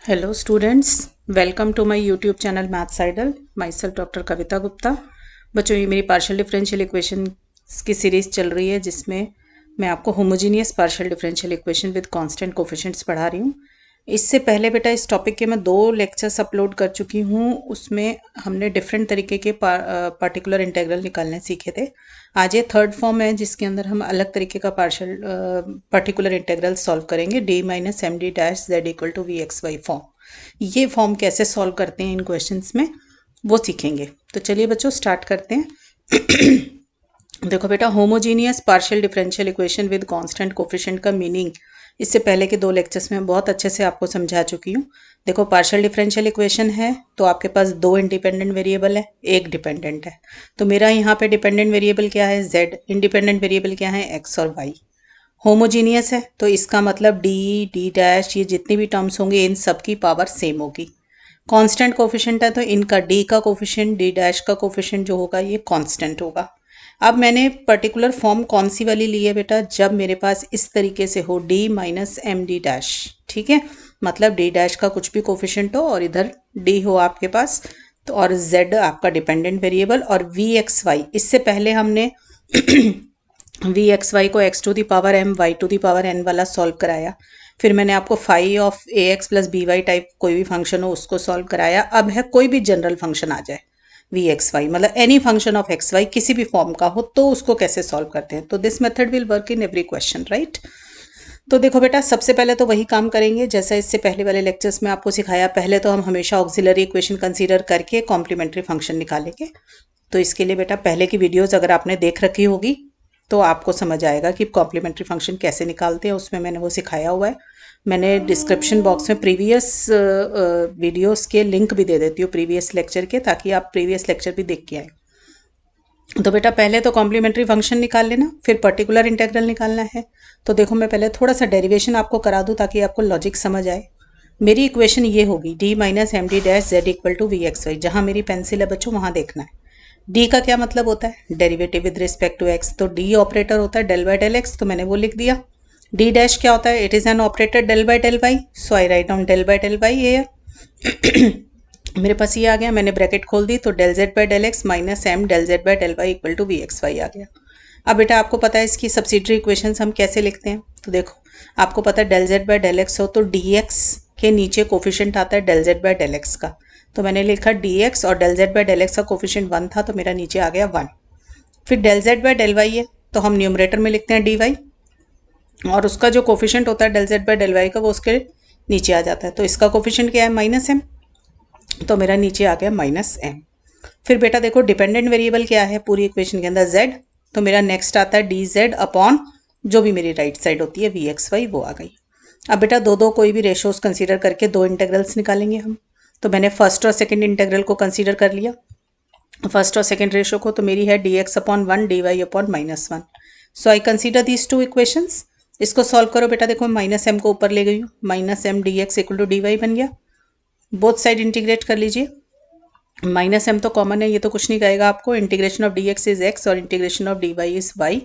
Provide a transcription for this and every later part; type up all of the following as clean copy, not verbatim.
Hello students, welcome to my YouTube channel Maths Idol. Myself doctor Kavita Gupta. बच्चों, ये मेरी partial differential equation की series चल रही है जिसमें मैं आपको homogeneous partial differential equation with constant coefficients पढ़ा रही हूँ। इससे पहले बेटा इस टॉपिक के मैं 2 लेक्चर्स अपलोड कर चुकी हूँ। उसमें हमने डिफरेंट तरीके के पार्टिकुलर इंटीग्रल निकालने सीखे थे। आज ये थर्ड फॉर्म है जिसके अंदर हम अलग तरीके का पर्टिकुलर इंटीग्रल सॉल्व करेंगे। d minus M D dash Z equal to we x Y form. ये फॉर्म कैसे सॉल्व करते हैं इन क्वेश्चंस में वो सीखेंगे। तो चलिए बच्चों स्टार्ट करते हैं। देखो बेटा, homogeneous partial differential equation with constant coefficient का मीनिंग इससे पहले के 2 लेक्चर्स में बहुत अच्छे से आपको समझा चुकी हूँ। देखो, पार्शियल डिफरेंशियल इक्वेशन है तो आपके पास 2 इंडिपेंडेंट वेरिएबल है, एक डिपेंडेंट है। तो मेरा यहाँ पे डिपेंडेंट वेरिएबल क्या है? z। इंडिपेंडेंट वेरिएबल क्या है? x और y। होमोजीनियस है तो इसका मतलब d डैश, ये जितनी भी टर्म्स होंगे इन सब की पावर सेम होगी। कांस्टेंट कोफिशिएंट है तो इनका d का कोफिशिएंट, d डैश का कोफिशिएंट जो होगा ये कांस्टेंट होगा। अब मैंने पर्टिकुलर फॉर्म कौन सी वाली ली है बेटा? जब मेरे पास इस तरीके से हो d minus M D dash, ठीक है, मतलब d डैश का कुछ भी कोफिशिएंट हो और इधर d हो आपके पास, तो और z आपका डिपेंडेंट वेरिएबल और वी एक्स वाई। इससे पहले हमने वी एक्स वाई को x to the power m y to the power n वाला सॉल्व कराया। फिर मैंने आपको phi of A x plus B Y type कोई भी फंक्शन हो उसको सॉल्व कराया। अब है कोई भी जनरल फंक्शन आ जाए वी एक्स वाई, मतलब any function of X Y किसी भी फॉर्म का हो तो उसको कैसे सॉल्व करते हैं। तो this method will work in every question, right. तो देखो बेटा, सबसे पहले तो वही काम करेंगे जैसा इससे पहले वाले लेक्चर्स में आपको सिखाया। पहले तो हम हमेशा ऑक्सिलरी इक्वेशन कंसीडर करके कॉम्प्लीमेंट्री फंक्शन निकालेंगे। तो इसके लिए बेटा पहले की वीडियोस अगर आपने देख रखी होगी तो आपको समझ आएगा कि कॉम्प्लीमेंट्री फंक्शन कैसे निकालते हैं, उसमें मैंने वो सिखाया हुआ है। मैंने डिस्क्रिप्शन बॉक्स में प्रीवियस वीडियोस के लिंक भी दे देती हूँ प्रीवियस लेक्चर के, ताकि आप प्रीवियस लेक्चर भी देख के आए। तो बेटा पहले तो कॉम्प्लीमेंट्री फंक्शन निकाल लेना, फिर पर्टिकुलर इंटीग्रल निकालना है। तो देखो, मैं पहले थोड़ा सा डेरिवेशन आपको करा दूँ ताकि आपको लॉजिक समझ आए। मेरी इक्वेशन ये होगी d minus M D dash Z equal to we x Y. जहाँ मेरी पेंसिल है बच्चों वहाँ देखना है। d का क्या मतलब होता है? Derivative with respect to x। तो d ऑपरेटर होता है डेल बाय डेल x, तो मैंने वो लिख दिया। d डैश क्या होता है? It is an operator del by del y, so I write down del by del y ये। मेरे पास ये आ गया, मैंने ब्रैकेट खोल दी तो del z by del x minus m del z by del y equal to we x y आ गया। अब बेटा आपको पता है इसकी सब्सिडरी इक्वेशंस हम कैसे लिखते हैं। तो देखो, आपको पता है del z by del X हो तो dx के नीचे कोफिशिएंट आता है del z by del X का। तो मैंने लिखा dx और del z by del X का कोफिशिएंट 1 था तो मेरा नीचे आ गया 1। फिर del z by del Y है तो हम न्यूमरेटर में लिखते हैं dy और उसका जो कोफिशिएंट होता है del z by del Y का वो उसके नीचे आ जाता है। तो इसका कोफिशिएंट क्या है? माइनस m, तो मेरा नीचे आ गया माइनस m। फिर बेटा देखो, डिपेंडेंट वेरिएबल क्या है पूरी इक्वेशन के अंदर? z। तो मेरा नेक्स्ट आता है dz अपॉन जो भी मेरी राइट साइड होती है वी एक्स वाई, वो आ गई। अब बेटा दो कोई भी रेशोज कंसीडर करके 2 इंटीग्रल्स निकालेंगे हम। तो मैंने फर्स्ट और सेकंड इंटीग्रल को कंसीडर कर लिया, फर्स्ट और सेकंड रेशो को। तो मेरी है dx upon 1 dy upon minus 1। So I consider these 2 equations. इसको सॉल्व करो बेटा। देखो, माइनस m को ऊपर ले गई हूँ, minus m dx equal to dy बन गया। बोथ साइड इंटीग्रेट कर लीजिए। माइनस m तो कॉमन है, ये तो कुछ नहीं कहेगा आपको। Integration of dx is x और integration of dy is y,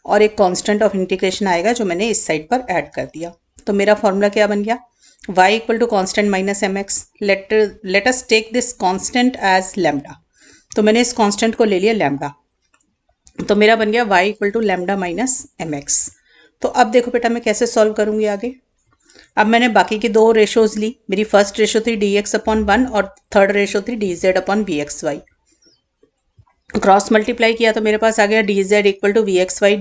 और एक कांस्टेंट ऑफ इंटीग्रेशन आएगा जो मैंने इस साइड पर ऐड कर दिया। तो मेरा फॉर्मूला क्या बन गया? y equal to constant minus M X. Let us take this constant as lambda. तो मैंने इस कॉन्स्टेंट को ले लिया लैम्डा, तो मेरा बन गया y equal to lambda minus M X. तो अब देखो बेटा मैं कैसे सॉल्व करूंगी आगे। अब मैंने बाकी की 2 रेशोज ली। मेरी फर्स्ट रेशो थी dx अपॉन 1 और थर्ड रेशो थी dz upon V x Y. Cross multiply किया तो मेरे पास आ गया dz equal to we x Y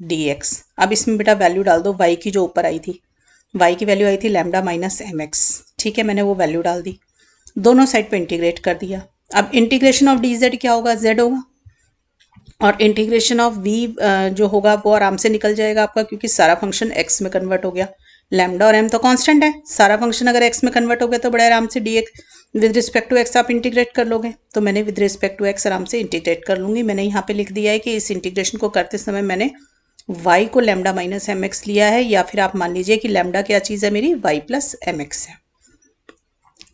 dx। अब इसमें बेटा वैल्यू डाल दो y की जो ऊपर आई थी। y की वैल्यू आई थी लैम्डा माइनस एम एक्स, ठीक है, मैंने वो वैल्यू डाल दी। दोनों साइड पे इंटीग्रेट कर दिया। अब इंटीग्रेशन ऑफ dz क्या होगा? z होगा, और इंटीग्रेशन ऑफ v जो होगा वो आराम से निकल जाएगा आपका, क्योंकि सारा फंक्शन x में कन्वर्ट हो गया। लैम्डा और m तो कांस्टेंट है, सारा फंक्शन अगर x में कन्वर्ट हो गया तो बड़े आराम से dx with respect to x आप इंटीग्रेट कर लोगे। तो मैंने विद रिस्पेक्ट टू x आराम से इंटीग्रेट कर लूँगी। मैंने यहाँ पे लिख दिया है कि इस इंटीग्रेशन को करते समय मैंने y को लैम्डा माइनस एम एक्स लिया है, या फिर आप मान लीजिए कि लैम्डा क्या चीज़ है मेरी? y प्लस एम एक्स है।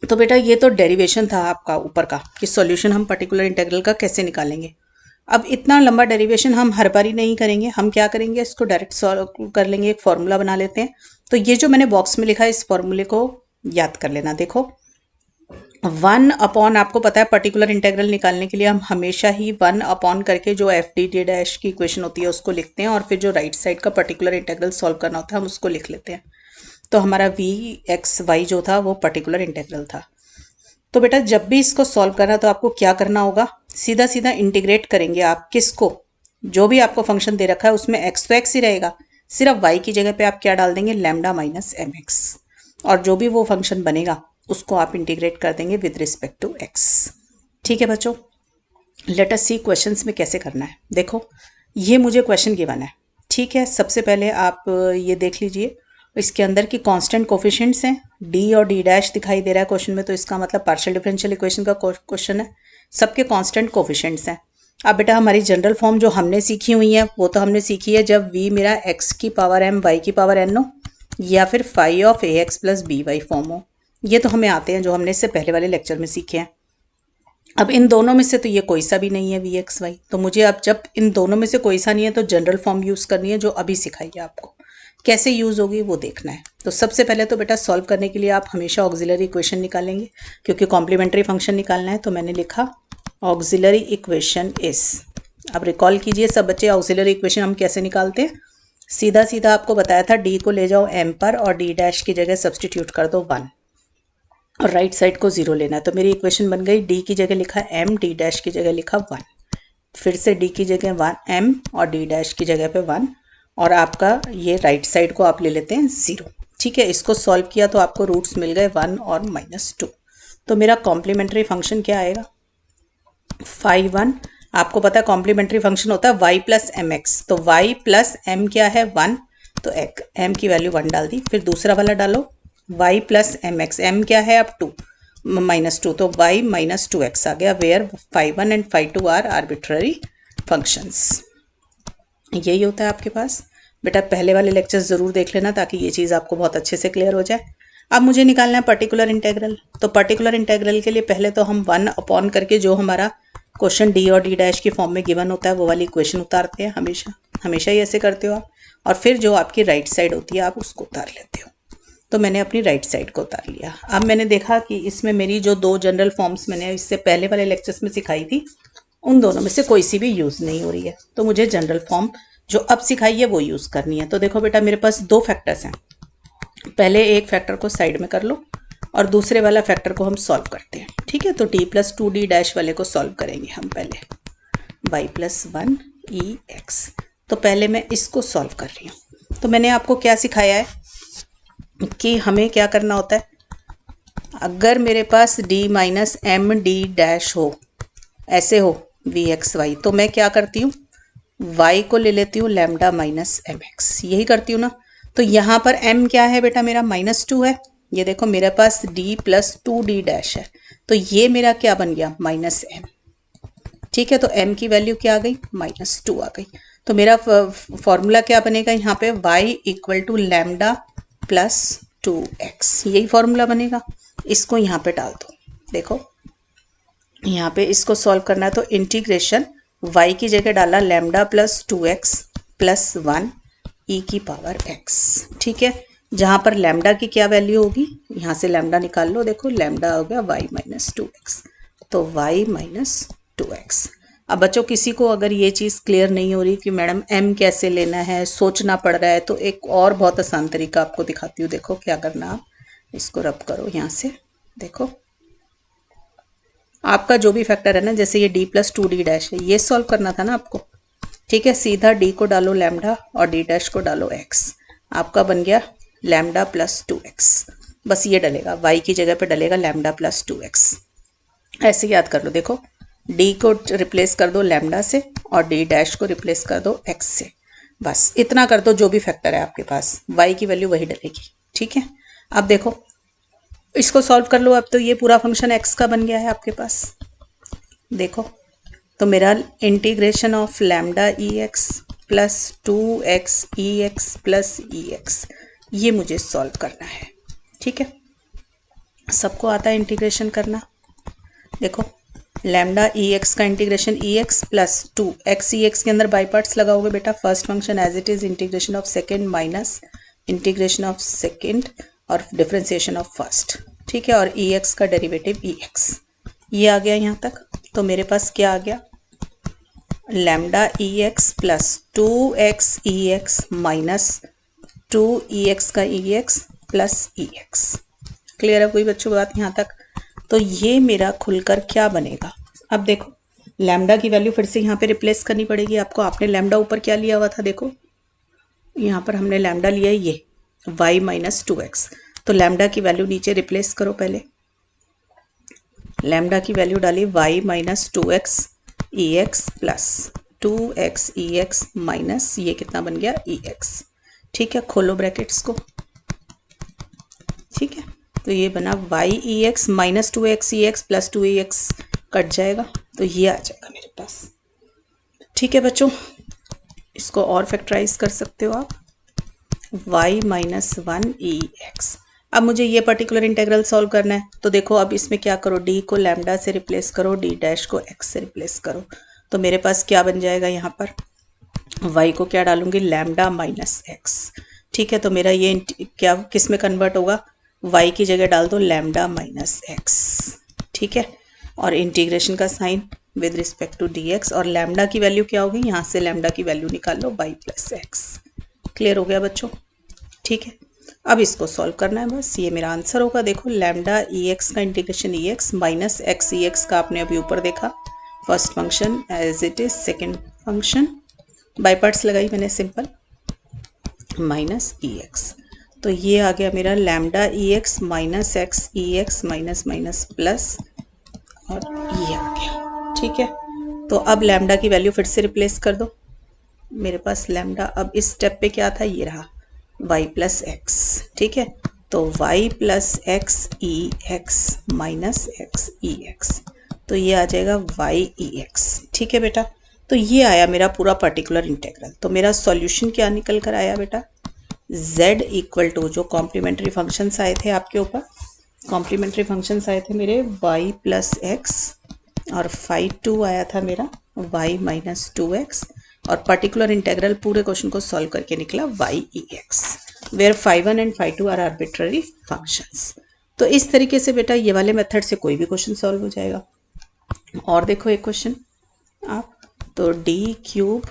तो बेटा ये तो डेरिवेशन था आपका ऊपर का कि सॉल्यूशन हम पर्टिकुलर इंटीग्रल का कैसे निकालेंगे। अब इतना लंबा डेरिवेशन हम हर बारी नहीं करेंगे, हम क्या करेंगे इसको डायरेक्ट सॉल्व कर लेंगे, एक फॉर्मूला बना लेते हैं। तो ये जो मैंने बॉक्स में लिखा है इस फॉर्मूले को याद कर लेना। देखो 1 अपॉन, आपको पता है पर्टिकुलर इंटेग्रल निकालने के लिए हम हमेशा ही 1 अपॉन करके जो एफ डी डी डैश की इक्वेशन होती है उसको लिखते हैं, और फिर जो राइट साइड का पर्टिकुलर इंटेग्रल सॉल्व करना होता है हम उसको लिख लेते हैं। तो हमारा वी एक्स वाई जो था वो पर्टिकुलर इंटेग्रल था। तो बेटा जब भी इसको सॉल्व करना तो आपको क्या करना होगा, सीधा सीधा इंटीग्रेट करेंगे आप किसको, जो भी आपको फंक्शन दे रखा है उसमें एक्स तो एक्स ही रहेगा, सिर्फ वाई की जगह पे आप क्या डाल देंगे, लैम्डा माइनस एम एक्स, और जो भी वो फंक्शन बनेगा उसको आप इंटीग्रेट कर देंगे विद रिस्पेक्ट टू एक्स। ठीक है बच्चों, लेट अस सी क्वेश्चंस में कैसे करना है। देखो ये मुझे क्वेश्चन गिवन है, ठीक है। सबसे पहले आप ये देख लीजिए, इसके अंदर की कांस्टेंट कोफिशिएंट्स हैं, डी और डी डैश दिखाई दे रहा है क्वेश्चन में, तो इसका मतलब पार्शियल डिफरेंशियल इक्वेशन का क्वेश्चन है, सबके कांस्टेंट कोफिशिएंट्स हैं। अब बेटा हमारी जनरल फॉर्म जो हमने सीखी हुई है वो तो हमने सीखी है जब v मेरा x की पावर m y की पावर n हो, या फिर phi of A x plus B Y form हो, ये तो हमें आते हैं जो हमने इससे पहले वाले लेक्चर में सीखे हैं। अब इन दोनों में से तो ये कोई सा भी नहीं है वी एक्स वाई, तो मुझे अब जब इन दोनों में से कोई सा नहीं है तो जनरल फॉर्म यूज़ करनी है जो अभी सिखाई है आपको, कैसे यूज़ होगी वो देखना है। तो सबसे पहले तो बेटा सॉल्व करने के लिए आप हमेशा ऑक्सिलरी इक्वेशन निकालेंगे, क्योंकि कॉम्प्लीमेंट्री फंक्शन निकालना है। तो मैंने लिखा ऑक्सिलरी इक्वेशन इज, अब रिकॉल कीजिए सब बच्चे ऑक्सिलरी इक्वेशन हम कैसे निकालते हैं। सीधा सीधा आपको बताया था डी को ले जाओ m पर और डी डैश की जगह सब्सटीट्यूट कर दो 1 और राइट साइड को 0 लेना है। तो मेरी इक्वेशन बन गई, डी की जगह लिखा m, डी डैश की जगह लिखा 1, फिर से डी की जगह 1 m और डी डैश की जगह पे 1, और आपका ये राइट साइड को आप ले लेते हैं 0। ठीक है, इसको सॉल्व किया तो आपको रूट्स मिल गए 1 और -2। तो मेरा कॉम्प्लीमेंट्री फंक्शन क्या आएगा, फाई 1, आपको पता है कॉम्प्लीमेंट्री फंक्शन होता है y प्लस एम एक्स, तो y प्लस एम क्या है 1, तो m की वैल्यू 1 डाल दी। फिर दूसरा वाला डालो y plus M X, m क्या है अब 2 -2, तो y माइनस 2x आ गया, where phi 1 and phi 2 are arbitrary functions. यही होता है आपके पास। बेटा पहले वाले लेक्चर्स ज़रूर देख लेना ताकि ये चीज़ आपको बहुत अच्छे से क्लियर हो जाए। अब मुझे निकालना है पर्टिकुलर इंटेग्रल, तो पर्टिकुलर इंटेग्रल के लिए पहले तो हम 1 अपॉन करके जो हमारा क्वेश्चन डी और डी डैश की फॉर्म में गिवन होता है वो वाली इक्वेशन उतारते हैं, हमेशा हमेशा ही ऐसे करते हो आप, और फिर जो आपकी राइट साइड होती है आप उसको उतार लेते हो। तो मैंने अपनी राइट साइड को उतार लिया। अब मैंने देखा कि इसमें मेरी जो 2 जनरल फॉर्म्स मैंने इससे पहले वाले लेक्चर्स में सिखाई थी उन दोनों में से कोई सी भी यूज़ नहीं हो रही है, तो मुझे जनरल फॉर्म जो अब सिखाई है वो यूज़ करनी है। तो देखो बेटा मेरे पास 2 फैक्टर्स हैं, पहले एक फैक्टर को साइड में कर लो और दूसरे वाला फैक्टर को हम सॉल्व करते हैं। ठीक है, तो टी प्लस 2d डैश वाले को सॉल्व करेंगे हम पहले, y प्लस 1 ई एक्स। तो पहले मैं इसको सॉल्व कर रही हूँ। तो मैंने आपको क्या सिखाया है कि हमें क्या करना होता है, अगर मेरे पास d minus M D dash हो, ऐसे हो वी एक्स वाई, तो मैं क्या करती हूँ, y को ले लेती हूँ लैम्डा माइनस एम एक्स, यही करती हूँ ना। तो यहाँ पर m क्या है बेटा मेरा -2 है, ये देखो मेरे पास d प्लस 2d डैश है, तो ये मेरा क्या बन गया -m। ठीक है, तो m की वैल्यू क्या आ गई, -2 आ गई। तो मेरा फॉर्मूला क्या बनेगा यहाँ पे, y equal to lambda plus 2x, यही फॉर्मूला बनेगा। इसको यहाँ पे डाल दो, देखो यहाँ पे इसको सॉल्व करना है तो इंटीग्रेशन y की जगह डाला lambda plus 2x plus 1 e की पावर x। ठीक है, जहाँ पर लैम्डा की क्या वैल्यू होगी, यहाँ से लैम्डा निकाल लो, देखो लैम्डा हो गया y माइनस 2x, तो y माइनस 2x। अब बच्चों किसी को अगर ये चीज़ क्लियर नहीं हो रही कि मैडम m कैसे लेना है, सोचना पड़ रहा है, तो एक और बहुत आसान तरीका आपको दिखाती हूँ। देखो क्या करना, आप इसको रब करो यहाँ से, देखो आपका जो भी फैक्टर है ना, जैसे ये d प्लस 2d डैश है, ये सॉल्व करना था ना आपको। ठीक है, सीधा d को डालो लैम्डा और d डैश को डालो x, आपका बन गया लैम्डा प्लस 2x। बस ये डलेगा, y की जगह पे डलेगा लैम्डा प्लस 2x। ऐसे याद कर लो, देखो d को रिप्लेस कर दो लैम्डा से और d डैश को रिप्लेस कर दो x से, बस इतना कर दो। जो भी फैक्टर है आपके पास y की वैल्यू वही डलेगी। ठीक है, अब देखो इसको सॉल्व कर लो। अब तो ये पूरा फंक्शन x का बन गया है आपके पास, देखो तो मेरा integration of lambda E X plus 2x E X plus E X, ये मुझे सॉल्व करना है। ठीक है, सबको आता है इंटीग्रेशन करना। देखो लैम्डा ई एक्स का इंटीग्रेशन ई X plus 2x E X के अंदर बाई पार्ट्स लगाओगे बेटा, first function as it is integration of second minus integration of second और डिफरेंशिएशन ऑफ फर्स्ट, ठीक है, और ई एक्स का डेरिवेटिव ई एक्स, ये आ गया यहाँ तक। तो मेरे पास क्या आ गया, लैम्डा ई X plus 2x E x minus 2 का ई एक्स प्लस ई एक्स। क्लियर है कोई बच्चों बात यहाँ तक? तो ये मेरा खुलकर क्या बनेगा, अब देखो लैम्डा की वैल्यू फिर से यहाँ पे रिप्लेस करनी पड़ेगी आपको। आपने लैम्डा ऊपर क्या लिया हुआ था, देखो यहाँ पर हमने लैम्डा लिया है ये y माइनस 2x, तो लैम्डा की वैल्यू नीचे रिप्लेस करो। पहले लैम्डा की वैल्यू डाली y minus 2x E X plus 2x E x minus ये कितना बन गया ई एक्स, ठीक है, खोलो ब्रैकेट्स को, ठीक है। तो ये बना y E x minus 2x E X plus 2 ई एक्स कट जाएगा, तो ये आ जाएगा मेरे पास, ठीक है बच्चों। इसको और फैक्टराइज कर सकते हो आप, y माइनस 1 ई एक्स। अब मुझे ये पर्टिकुलर इंटेग्रल सॉल्व करना है, तो देखो अब इसमें क्या करो, d को लैम्डा से रिप्लेस करो, d डैश को x से रिप्लेस करो, तो मेरे पास क्या बन जाएगा यहाँ पर, y को क्या डालूंगी, लैम्डा माइनस x, ठीक है। तो मेरा ये क्या किस में कन्वर्ट होगा, y की जगह डाल दो लैम्डा माइनस x, ठीक है, और इंटीग्रेशन का sign with respect to dx, और लैम्डा की वैल्यू क्या होगी, यहाँ से लैम्डा की वैल्यू निकाल लो y प्लस एक्स। क्लियर हो गया बच्चों, ठीक है। अब इसको सॉल्व करना है बस, ये मेरा आंसर होगा। देखो लैम्डा ई एक्स का इंटीग्रेशन ई x minus x e x का आपने अभी ऊपर देखा, first function as it is, second function by parts लगाई मैंने सिंपल, माइनस ई एक्स, तो ये आ गया मेरा लैम्डा ई x minus x e x minus minus plus, और ये आ गया, ठीक है। तो अब लैम्डा की वैल्यू फिर से रिप्लेस कर दो, मेरे पास लैम्डा अब इस स्टेप पे क्या था, ये रहा y प्लस एक्स, ठीक है। तो y plus x e x minus x e x, तो ये आ जाएगा y ई एक्स, ठीक है बेटा। तो ये आया मेरा पूरा पर्टिकुलर इंटेग्रल। तो मेरा सॉल्यूशन क्या निकल कर आया बेटा, z इक्वल टू जो कॉम्प्लीमेंट्री फंक्शंस आए थे आपके ऊपर, कॉम्प्लीमेंट्री फंक्शंस आए थे मेरे y प्लस एक्स, और फाई 2 आया था मेरा y माइनस 2x, और पर्टिकुलर इंटेग्रल पूरे क्वेश्चन को सॉल्व करके निकला y E X, where phi 1 and phi 2 are arbitrary functions. तो इस तरीके से बेटा ये वाले मेथड से कोई भी क्वेश्चन सॉल्व हो जाएगा। और देखो एक क्वेश्चन आप, तो d cube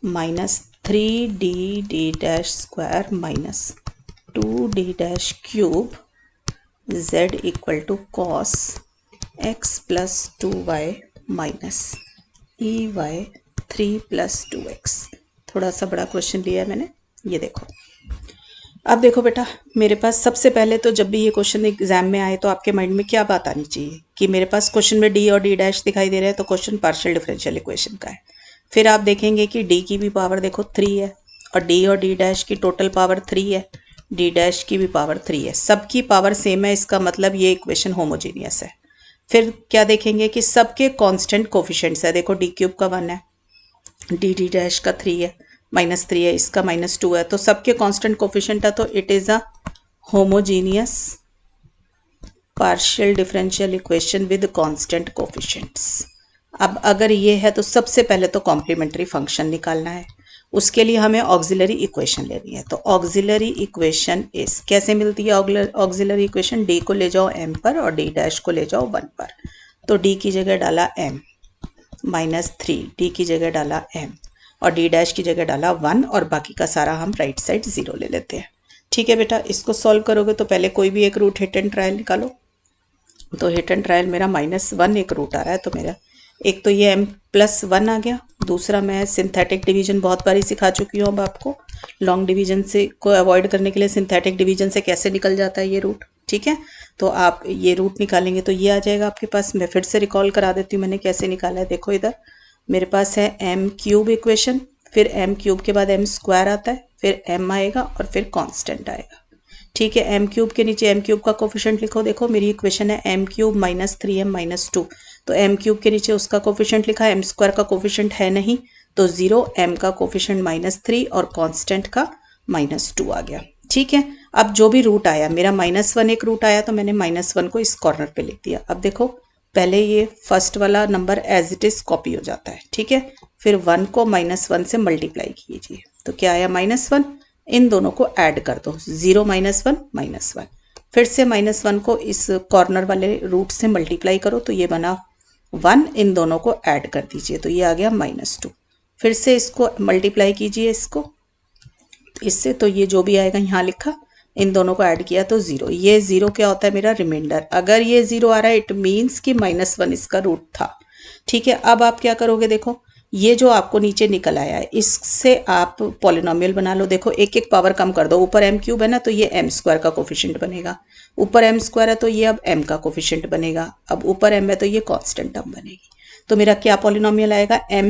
minus 3d d dash square minus 2d dash cube z equal to cos x plus 2y minus E Y 3 plus 2x। थोड़ा सा बड़ा क्वेश्चन लिया है मैंने, ये देखो। अब देखो बेटा मेरे पास सबसे पहले तो जब भी ये क्वेश्चन एग्जाम में आए तो आपके माइंड में क्या बात आनी चाहिए कि मेरे पास क्वेश्चन में d और d डैश दिखाई दे रहा है, तो क्वेश्चन पार्शियल डिफरेंशियल इक्वेशन का है। फिर आप देखेंगे कि d की भी पावर देखो 3 है, और d डैश की टोटल पावर 3 है, d डैश की भी पावर 3 है, सबकी पावर सेम है, इसका मतलब ये इक्वेशन होमोजीनियस है। फिर क्या देखेंगे कि सबके कांस्टेंट कोफिशिएंट्स है, देखो d क्यूब का 1 है, d डैश का 3 है, माइनस 3 है, इसका माइनस 2 है, तो सबके कांस्टेंट कोफिशिएंट है, तो it is a homogeneous partial differential equation with constant coefficients. अब अगर ये है तो सबसे पहले तो कॉम्प्लीमेंट्री फंक्शन निकालना है, उसके लिए हमें ऑक्सिलरी इक्वेशन लेनी है। तो ऑक्सिलरी इक्वेशन इस कैसे मिलती है, ऑक्सिलरी इक्वेशन d को ले जाओ m पर और d डैश को ले जाओ 1 पर, तो d की जगह डाला m माइनस 3, d की जगह डाला m और d डैश की जगह डाला 1, और बाकी का सारा हम राइट साइड 0 ले लेते हैं। ठीक है बेटा, इसको सॉल्व करोगे तो पहले कोई भी एक रूट हिट एंड ट्रायल निकालो। तो हिट एंड ट्रायल मेरा -1 एक रूट आ रहा है, तो मेरा एक तो ये m+1 आ गया, दूसरा मैं सिंथेटिक डिवीजन बहुत बारी सिखा चुकी हूँ अब आपको, लॉन्ग डिवीजन से को अवॉइड करने के लिए सिंथेटिक डिवीजन से कैसे निकल जाता है ये रूट। ठीक है, तो आप ये रूट निकालेंगे तो ये आ जाएगा आपके पास। मैं फिर से रिकॉल करा देती हूँ मैंने कैसे निकाला है। देखो इधर मेरे पास है m³ इक्वेशन, फिर m³ के बाद m² आता है, फिर m आएगा और फिर कांस्टेंट आएगा। ठीक है, m³ के नीचे m³ का कोफिशिएंट लिखो। देखो मेरी इक्वेशन है m³ माइनस 3m माइनस 2, तो m³ के नीचे उसका कोफिशिएंट लिखा, m² का कोफिशिएंट है नहीं तो 0, m का कोफिशिएंट -3 और कांस्टेंट का -2 आ गया। ठीक है, अब जो भी रूट आया मेरा -1 एक रूट आया, तो मैंने -1 को इस कॉर्नर पे लिख दिया। अब देखो पहले ये फर्स्ट वाला number as it is copy हो जाता है। ठीक है, फिर 1 को -1 से मल्टीप्लाई कीजिए, तो क्या आया -1, इन दोनों को ऐड कर दो, 0 -1 -1। फिर से -1 को इस कॉर्नर वाले रूट से मल्टीप्लाई करो तो ये बना 1, इन दोनों को ऐड कर दीजिए तो ये आ गया -2। फिर से इसको मल्टीप्लाई कीजिए इससे, तो ये जो भी आएगा यहाँ लिखा, इन दोनों को ऐड किया तो 0। ये 0 क्या होता है मेरा रिमाइंडर। अगर ये 0 आ रहा है इट मीन्स कि -1 इसका रूट था। ठीक है, अब आप क्या करोगे, देखो ये जो आपको नीचे निकल आया है इससे आप पॉलिनोमियल बना लो। देखो एक एक पावर कम कर दो, ऊपर m³ है ना तो ये m² का कोफिशिएंट बनेगा, ऊपर m² है तो ये अब m का कोफिशिएंट बनेगा, अब ऊपर m है तो ये कांस्टेंट टर्म बनेगी। तो मेरा क्या पॉलिनोमियल आएगा, m² -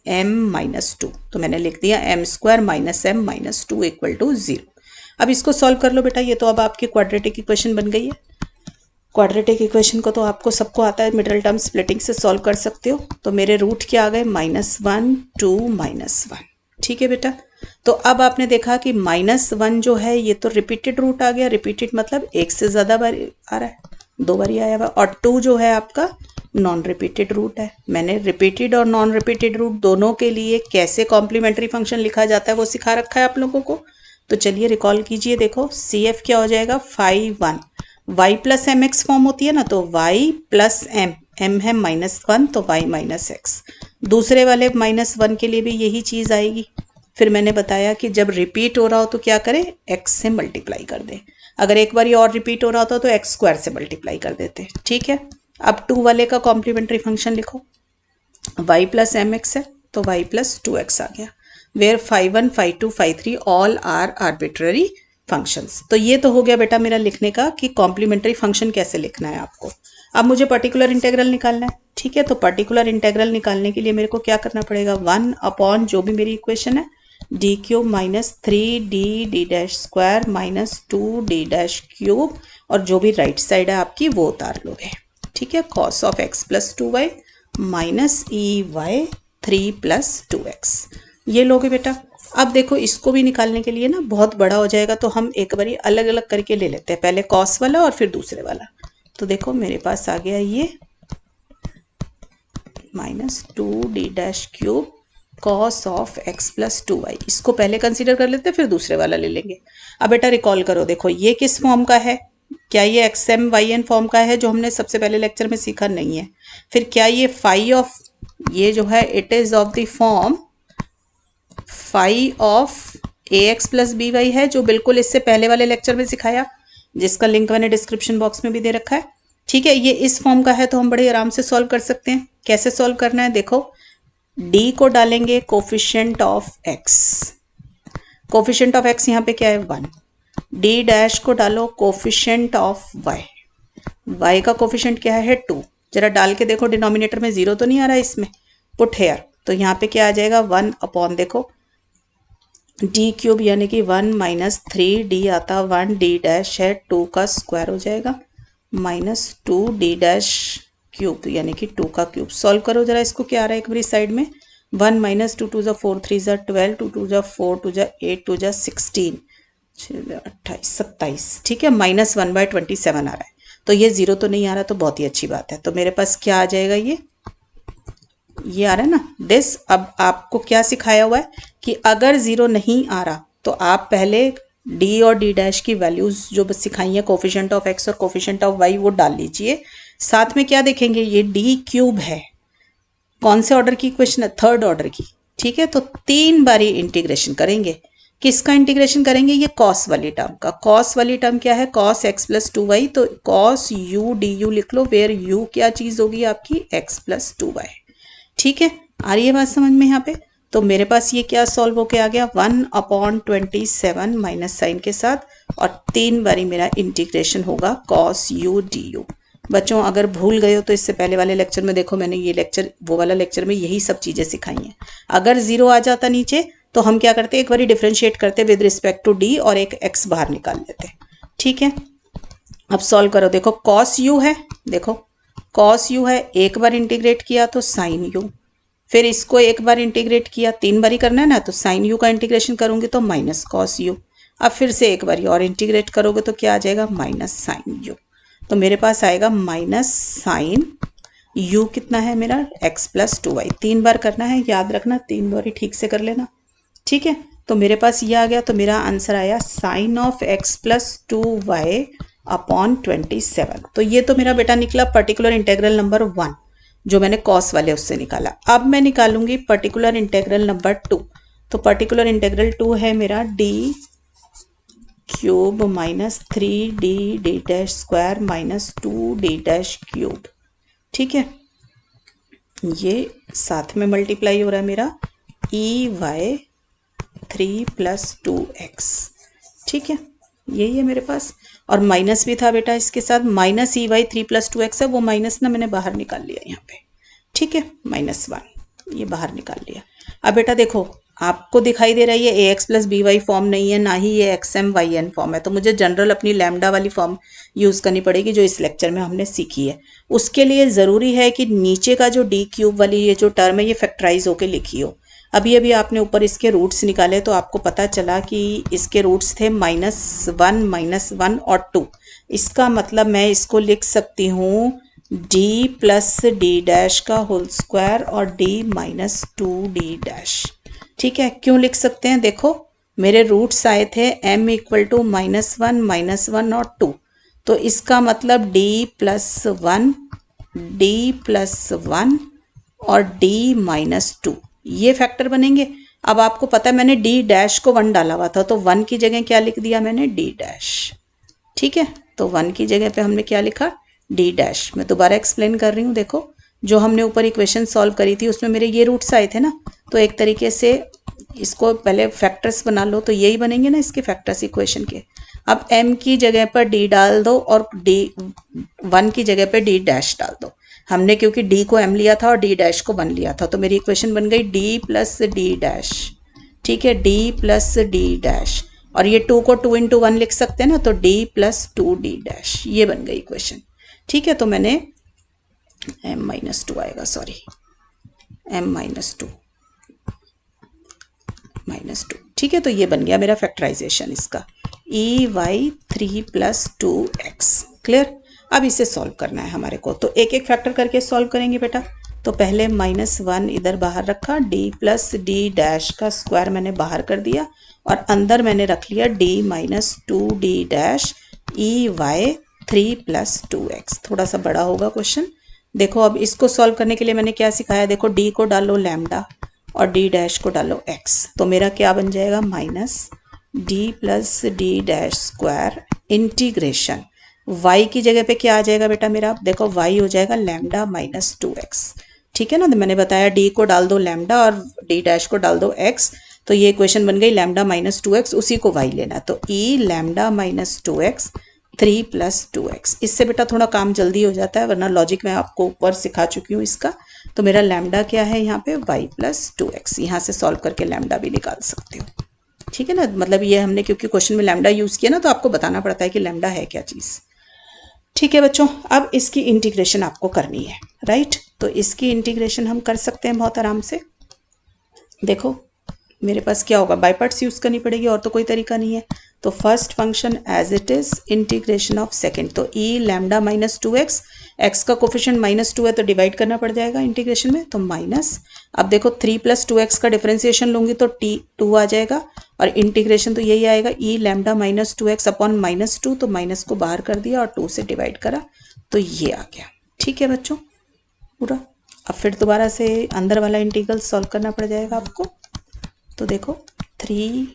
m - 2। तो मैंने लिख दिया m² - m - 2 = 0। अब इसको सॉल्व कर लो बेटा, ये तो अब आपकी क्वाड्रेटिक इक्वेशन बन गई है। क्वाड्रेटिक इक्वेशन को तो आपको सबको आता है, मिडिल टर्म स्प्लिटिंग से सॉल्व कर सकते हो। तो मेरे रूट क्या आ गए, -1 2 -1। ठीक है बेटा, तो अब आपने देखा कि -1 जो है ये तो रिपीटेड रूट आ गया। रिपीटेड मतलब एक से ज़्यादा बार आ रहा है, 2 बार आया हुआ, और 2 जो है आपका नॉन रिपीटेड रूट है। मैंने रिपीटेड और नॉन रिपीटेड रूट दोनों के लिए कैसे कॉम्प्लीमेंट्री फंक्शन लिखा जाता है वो सिखा रखा है आप लोगों को। तो चलिए रिकॉल कीजिए। देखो CF क्या हो जाएगा, 5 1। y + mx फॉर्म होती है ना, तो y + m, m है -1 तो y - x। दूसरे वाले -1 के लिए भी यही चीज़ आएगी। फिर मैंने बताया कि जब रिपीट हो रहा हो तो क्या करें, x से मल्टीप्लाई कर दें। अगर एक बार और रिपीट हो रहा होता तो x² से मल्टीप्लाई कर देते। ठीक है, अब 2 वाले का कॉम्प्लीमेंट्री फंक्शन लिखो, y + mx है तो y + 2x आ गया, where 5 1 5 2 5 3 all are arbitrary functions. तो ये तो हो गया बेटा मेरा लिखने का कि कॉम्प्लीमेंट्री फंक्शन कैसे लिखना है आपको। अब मुझे पर्टिकुलर इंटेग्रल निकालना है। ठीक है, तो पर्टिकुलर इंटेग्रल निकालने के लिए मेरे को क्या करना पड़ेगा, 1 जो भी मेरी इक्वेशन है d³ - 3d(d'² - 2d'³ और जो भी राइट साइड है आपकी वो उतार लोगे। ठीक है, cos of x + 2y - ey 3 + 2x ये लोगे बेटा। अब देखो इसको भी निकालने के लिए ना बहुत बड़ा हो जाएगा तो हम एक बारी अलग अलग करके ले लेते हैं, पहले cos वाला और फिर दूसरे वाला। तो देखो मेरे पास आ गया ये -2d'³ cos of x + 2y। इसको पहले कंसीडर कर लेते हैं फिर दूसरे वाला ले लेंगे। अब बेटा रिकॉल करो, देखो ये किस फॉर्म का है, क्या ये xm yn फॉर्म का है जो हमने सबसे पहले लेक्चर में सीखा, नहीं है। फिर क्या ये फाई ऑफ, ये जो है it is of the form phi of ax + by है, जो बिल्कुल इससे पहले वाले लेक्चर में सिखाया, जिसका लिंक मैंने डिस्क्रिप्शन बॉक्स में भी दे रखा है। ठीक है, ये इस फॉर्म का है तो हम बड़े आराम से सॉल्व कर सकते हैं। कैसे सॉल्व करना है, देखो d को डालेंगे coefficient of x, coefficient of x यहाँ पे क्या है 1, d' को डालो कोफिशिएंट ऑफ y, y का कोफिशिएंट क्या है 2। जरा डाल के देखो डिनोमिनेटर में 0 तो नहीं आ रहा है इसमें, पुट हेयर, तो यहाँ पे क्या आ जाएगा 1 देखो d³ यानी कि 1 - 3d आता 1d' है, 2 का स्क्वायर हो जाएगा -2d'³ यानी कि 2 का क्यूब। सॉल्व करो जरा इसको, क्या आ रहा है एक बारी साइड में, 1 - 2 2 = 4 3 = 12 2 2 = 4 2 = 8 2 = 16 28 27। ठीक है, -1/27 आ रहा है, तो ये 0 तो नहीं आ रहा, तो बहुत ही अच्छी बात है। तो मेरे पास क्या आ जाएगा, ये आ रहा है ना दिस। अब आपको क्या सिखाया हुआ है कि अगर 0 नहीं आ रहा तो आप पहले d और d' की वैल्यूज जो सिखाई है कोफिशिएंट ऑफ x और कोफिशिएंट ऑफ y वो डाल लीजिए। साथ में क्या देखेंगे, ये d³ है, कौन से ऑर्डर की इक्वेशन है, 3rd ऑर्डर की। ठीक है, तो 3 बारी इंटीग्रेशन करेंगे। किसका इंटीग्रेशन करेंगे, ये cos वाली टर्म का। cos वाली टर्म क्या है, cos x + 2y, तो cos u du लिख लो, वेयर u क्या चीज होगी आपकी x + 2y। ठीक है, आ रही है बात समझ में यहाँ पे। तो मेरे पास ये क्या सॉल्व होके आ गया, 1/27 माइनस साइन के साथ, और 3 बारी मेरा इंटीग्रेशन होगा cos u du। बच्चों अगर भूल गए हो तो इससे पहले वाले लेक्चर में देखो, मैंने ये लेक्चर वो वाला लेक्चर में यही सब चीजें सिखाई हैं। अगर 0 आ जाता नीचे तो हम क्या करते, एक बारी डिफ्रेंशिएट करते विद रिस्पेक्ट टू d और एक x बाहर निकाल लेते। ठीक है, अब सॉल्व करो, देखो cos u है, देखो cos u है, एक बार इंटीग्रेट किया तो sin u, फिर इसको एक बार इंटीग्रेट किया, 3 बारी करना है ना, तो sin u का इंटीग्रेशन करूंगी तो -cos u। अब फिर से एक बारी और इंटीग्रेट करोगे तो क्या आ जाएगा, -sin u। तो मेरे पास आएगा -sin u कितना है मेरा, x + 2y। 3 बार करना है, याद रखना, 3 बारी ठीक से कर लेना। ठीक है, तो मेरे पास ये आ गया, तो मेरा आंसर आया sine of x plus 2y upon 27। तो ये तो मेरा बेटा निकला पर्टिकुलर इंटेग्रल नंबर 1 जो मैंने कॉस वाले उससे निकाला। अब मैं निकालूंगी पर्टिकुलर इंटेग्रल नंबर 2। तो पर्टिकुलर इंटेग्रल 2 है मेरा d cube minus 3d d dash square minus 2d dash cube. ठीक है, ये साथ में मल्टीप्लाई हो रहा है मेरा ई वाई 3 प्लस 2x। ठीक है, यही है मेरे पास, और माइनस भी था बेटा इसके साथ, minus E Y 3 plus 2x है, वो माइनस ना मैंने बाहर निकाल लिया यहाँ पे। ठीक है, -1 ये बाहर निकाल लिया। अब बेटा देखो, आपको दिखाई दे रही है a x plus B Y form नहीं है, ना ही ये x m y n form है, तो मुझे जनरल अपनी लैम्डा वाली फॉर्म यूज़ करनी पड़ेगी जो इस लेक्चर में हमने सीखी है। उसके लिए ज़रूरी है कि नीचे का जो डी क्यूब वाली ये जो टर्म है ये फैक्टराइज होके लिखी हो। अभी आपने ऊपर इसके रूट्स निकाले तो आपको पता चला कि इसके रूट्स थे -1 और 2। इसका मतलब मैं इसको लिख सकती हूँ d प्लस डी डैश का होल स्क्वायर और d माइनस 2d डैश। ठीक है, क्यों लिख सकते हैं? देखो मेरे रूट्स आए थे m इक्वल टू -1 और 2, तो इसका मतलब d प्लस 1 और d माइनस 2 ये फैक्टर बनेंगे। अब आपको पता है मैंने d डैश को 1 डाला हुआ था, तो 1 की जगह क्या लिख दिया मैंने? d dash. ठीक है, तो 1 की जगह पे हमने क्या लिखा? d dash. मैं दोबारा एक्सप्लेन कर रही हूँ। देखो जो हमने ऊपर इक्वेशन सॉल्व करी थी उसमें मेरे ये रूट्स आए थे ना, तो एक तरीके से इसको पहले फैक्टर्स बना लो, तो यही बनेंगे ना इसके फैक्टर्स इक्वेशन के। अब m की जगह पर d डाल दो और d 1 की जगह पर d डैश डाल दो। हमने क्योंकि d को m लिया था और d डैश को 1 लिया था, तो मेरी इक्वेशन बन गई d प्लस डी डैश। ठीक है, d प्लस डी डैश, और ये 2 को 2 इंटू 1 लिख सकते हैं ना, तो d प्लस 2d डैश, ये बन गई इक्वेशन। ठीक है, तो मैंने m-2 आएगा, सॉरी m-2 -2। ठीक है, तो ये बन गया मेरा फैक्टराइजेशन इसका ई वाई 3 प्लस 2x। क्लियर? अब इसे सॉल्व करना है हमारे को, तो एक एक फैक्टर करके सॉल्व करेंगे बेटा। तो पहले -1 इधर बाहर रखा, d प्लस डी डैश का स्क्वायर मैंने बाहर कर दिया, और अंदर मैंने रख लिया d minus 2d dash E Y 3 plus 2x। थोड़ा सा बड़ा होगा क्वेश्चन। देखो अब इसको सॉल्व करने के लिए मैंने क्या सिखाया, देखो d को डालो लैम्डा और d डैश को डालो x, तो मेरा क्या बन जाएगा? Minus d plus D dash square integration y की जगह पे क्या आ जाएगा बेटा मेरा? देखो y हो जाएगा लैम्डा माइनस 2x। ठीक है ना, तो मैंने बताया d को डाल दो लैम्डा और d डैश को डाल दो x, तो ये इक्वेशन बन गई लैम्डा माइनस 2x, उसी को y लेना, तो e lambda minus 2x 3 plus 2x। इससे बेटा थोड़ा काम जल्दी हो जाता है, वरना लॉजिक मैं आपको ऊपर सिखा चुकी हूँ इसका। तो मेरा लैम्डा क्या है यहाँ पे? y plus 2x। यहाँ से सॉल्व करके लैम्डा भी निकाल सकते हो। ठीक है ना, मतलब ये हमने क्योंकि क्वेश्चन में लैम्डा यूज़ किया ना, तो आपको बताना पड़ता है कि लैम्डा है क्या चीज़। ठीक है बच्चों, अब इसकी इंटीग्रेशन आपको करनी है, राइट? तो इसकी इंटीग्रेशन हम कर सकते हैं बहुत आराम से। देखो मेरे पास क्या होगा, बाय पार्ट्स यूज़ करनी पड़ेगी, और तो कोई तरीका नहीं है। तो first function as it is, integration of second, तो E lambda minus 2x, X का कोफिशिएंट -2 है तो डिवाइड करना पड़ जाएगा इंटीग्रेशन में, तो माइनस। अब देखो 3 प्लस 2x का डिफरेंशिएशन लूँगी तो t2 आ जाएगा, और इंटीग्रेशन तो यही आएगा ई लैम्डा माइनस 2x अपॉन -2, तो माइनस को बाहर कर दिया और 2 से डिवाइड करा, तो ये आ गया। ठीक है बच्चों पूरा। अब फिर दोबारा से अंदर वाला इंटीग्रल सॉल्व करना पड़ जाएगा आपको। तो देखो 3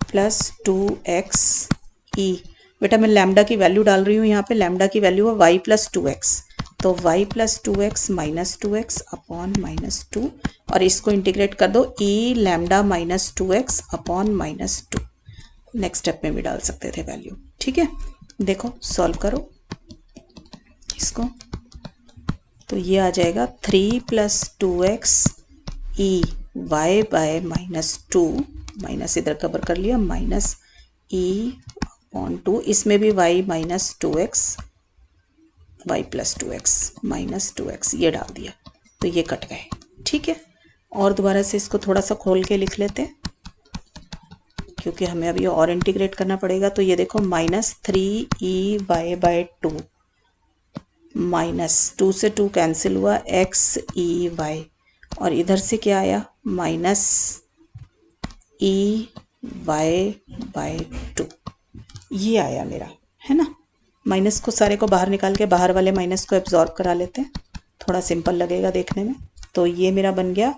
प्लस 2x ई, बेटा मैं लैम्डा की वैल्यू डाल रही हूँ यहाँ पे, लैम्डा की वैल्यू है y प्लस 2x, तो y plus 2x minus 2x upon -2, और इसको इंटीग्रेट कर दो e lambda minus 2x upon -2। Next step में भी डाल सकते थे वैल्यू। ठीक है, देखो सॉल्व करो इसको, तो ये आ जाएगा 3 प्लस 2x ई y बाय -2, माइनस इधर कवर कर लिया, माइनस ई अपॉन 2, इसमें भी y minus 2x, y plus 2x minus 2x ये डाल दिया, तो ये कट गए। ठीक है, और दोबारा से इसको थोड़ा सा खोल के लिख लेते हैं क्योंकि हमें अभी और इंटीग्रेट करना पड़ेगा। तो ये देखो -3e/2 माइनस 2 से 2 कैंसिल हुआ, x e y, और इधर से क्या आया माइनस ई वाई बाई 2, ये आया मेरा, है ना। माइनस को सारे को बाहर निकाल के बाहर वाले माइनस को एब्जॉर्ब करा लेते हैं, थोड़ा सिंपल लगेगा देखने में। तो ये मेरा बन गया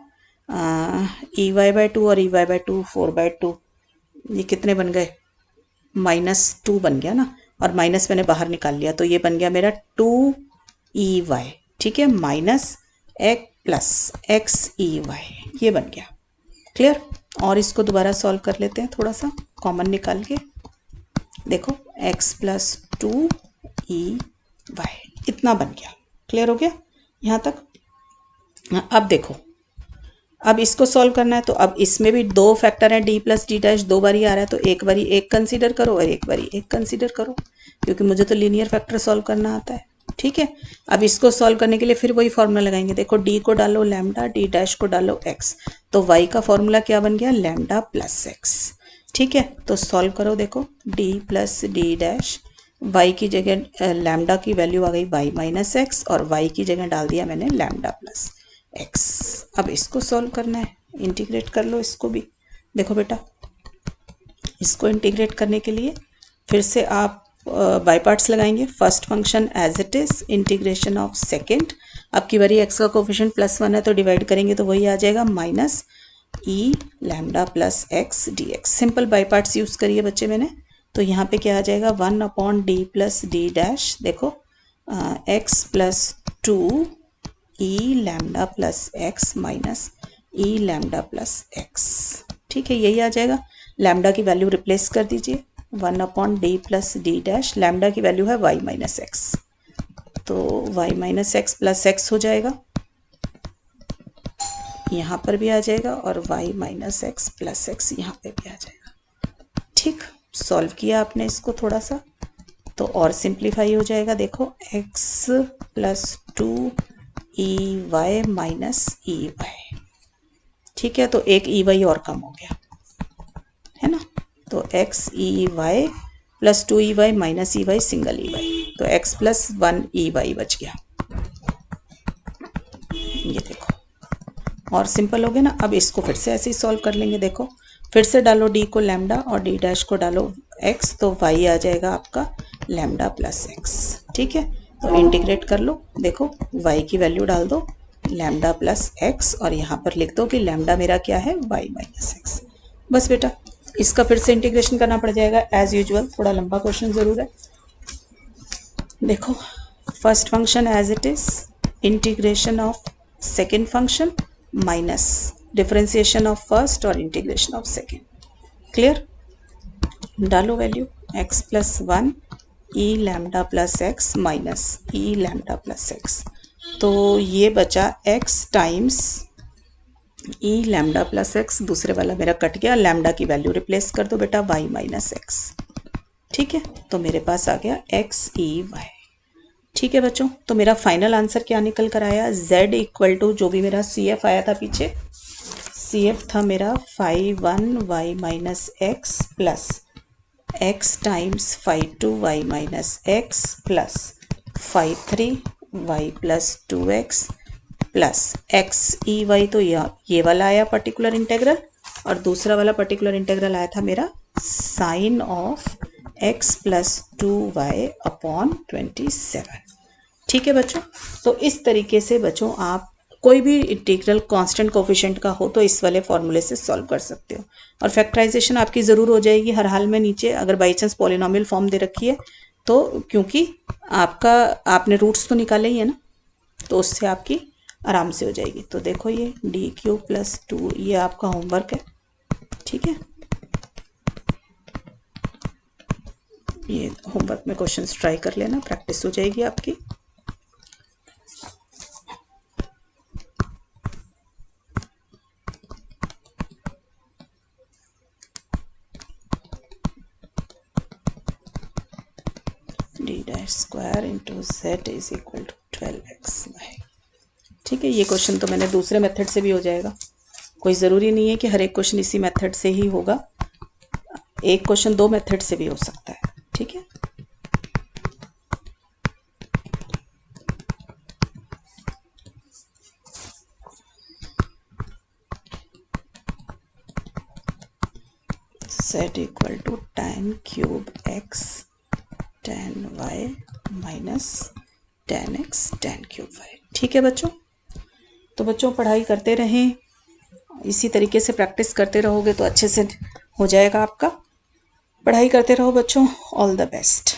ई वाई बाई 2 और ई वाई बाई 2 4/2, ये कितने बन गए -2 बन गया ना, और माइनस मैंने बाहर निकाल लिया तो ये बन गया मेरा 2EY, ठीक है, माइनस एक्स प्लस XEY, ये बन गया। क्लियर। और इसको दोबारा सॉल्व कर लेते हैं, थोड़ा सा कॉमन निकाल के देखो x प्लस 2EY इतना बन गया। क्लियर हो गया यहाँ तक। अब देखो, अब इसको सॉल्व करना है तो अब इसमें भी दो फैक्टर है, d प्लस डी डैश, दो बारी आ रहा है तो एक बारी एक कंसीडर करो और एक बारी एक कंसीडर करो, क्योंकि मुझे तो लीनियर फैक्टर सॉल्व करना आता है। ठीक है, अब इसको सॉल्व करने के लिए फिर वही फॉर्मूला लगाएंगे। देखो d को डालो लैम्डा, d डैश को डालो x, तो y का फॉर्मूला क्या बन गया लैम्डा प्लस x। ठीक है, तो सॉल्व करो, देखो d plus D dash, y की जगह लैम्डा की वैल्यू आ गई y माइनस एक्स और y की जगह डाल दिया मैंने लैम्डा प्लस x। अब इसको सॉल्व करना है, इंटीग्रेट कर लो इसको भी। देखो बेटा, इसको इंटीग्रेट करने के लिए फिर से आप बाय पार्ट्स लगाएंगे। First function as it is, integration of second, अब की बारी x का कोफिशिएंट +1 है तो डिवाइड करेंगे तो वही आ जाएगा minus E lambda plus x D x. Simple by parts use करिए बच्चे मैंने, तो यहाँ पे क्या आ जाएगा 1/d प्लस डी डैश, देखो x प्लस 2 ई lambda plus X minus E lambda plus x. ठीक है, यही आ जाएगा। लैम्डा की वैल्यू रिप्लेस कर दीजिए, 1/d plus D dash, lambda की वैल्यू है y माइनस एक्स, तो y minus x plus x हो जाएगा, यहाँ पर भी आ जाएगा, और y minus x plus x यहाँ पे भी आ जाएगा। ठीक, सॉल्व किया आपने इसको थोड़ा सा तो और सिंप्लीफाई हो जाएगा। देखो x plus 2EY minus EY, ठीक है, तो एक EY और कम हो गया, है ना, तो XEY plus 2EY minus EY single EY, तो x प्लस 1EY बच गया। ये देखो, और सिंपल हो गया ना। अब इसको फिर से ऐसे ही सॉल्व कर लेंगे। देखो फिर से डालो d को लैम्डा और d डैश को डालो x, तो y आ जाएगा आपका लैम्डा प्लस x। ठीक है, तो इंटीग्रेट कर लो। देखो y की वैल्यू डाल दो लैम्डा प्लस x और यहाँ पर लिख दो कि लैम्डा मेरा क्या है y माइनस एक्स। बस बेटा, इसका फिर से इंटीग्रेशन करना पड़ जाएगा एज यूजुअल, थोड़ा लंबा क्वेश्चन ज़रूर है। देखो first function as it is, integration of second function minus differentiation of first और इंटीग्रेशन ऑफ सेकेंड। क्लियर, डालो value x plus 1 E lambda plus X minus E lambda plus X, तो ये बचा x times E lambda plus X, दूसरे वाला मेरा cut गया, lambda की वैल्यू रिप्लेस कर दो बेटा y माइनस एक्स। ठीक है, तो मेरे पास आ गया XEY। ठीक है बच्चों, तो मेरा फाइनल आंसर क्या निकल कर आया, z इक्वल टू जो भी मेरा CF आया था पीछे, CF था मेरा 5(1)y minus x plus x times 5(2)y minus x plus 5(3)y plus 2x plus XEY, तो ये वाला आया पर्टिकुलर इंटेग्रल, और दूसरा वाला पर्टिकुलर इंटेग्रल आया था मेरा sine of x plus 2y upon 27। ठीक है बच्चों, तो इस तरीके से बच्चों आप कोई भी इंटीग्रल कांस्टेंट कोफिशिएंट का हो तो इस वाले फॉर्मूले से सॉल्व कर सकते हो, और फैक्टराइजेशन आपकी ज़रूर हो जाएगी हर हाल में नीचे, अगर बाई चांस पॉलिनॉमियल फॉर्म दे रखी है तो, क्योंकि आपने रूट्स तो निकाले ही है ना, तो उससे आपकी आराम से हो जाएगी। तो देखो ये d³ प्लस 2, ये आपका होमवर्क है। ठीक है, ये होमवर्क में क्वेश्चंस ट्राई कर लेना, प्रैक्टिस हो जाएगी आपकी। d dash square into z is equal to 12x। ठीक है, ये क्वेश्चन तो मैंने दूसरे मेथड से भी हो जाएगा, कोई ज़रूरी नहीं है कि हर एक क्वेश्चन इसी मेथड से ही होगा, एक क्वेश्चन दो मेथड से भी हो सकता है। ठीक है, z equal to tan cube x tan y minus tan x tan cube y। ठीक है बच्चों, तो बच्चों पढ़ाई करते रहें, इसी तरीके से प्रैक्टिस करते रहोगे तो अच्छे से हो जाएगा आपका। पढ़ाई करते रहो बच्चों, ऑल द बेस्ट।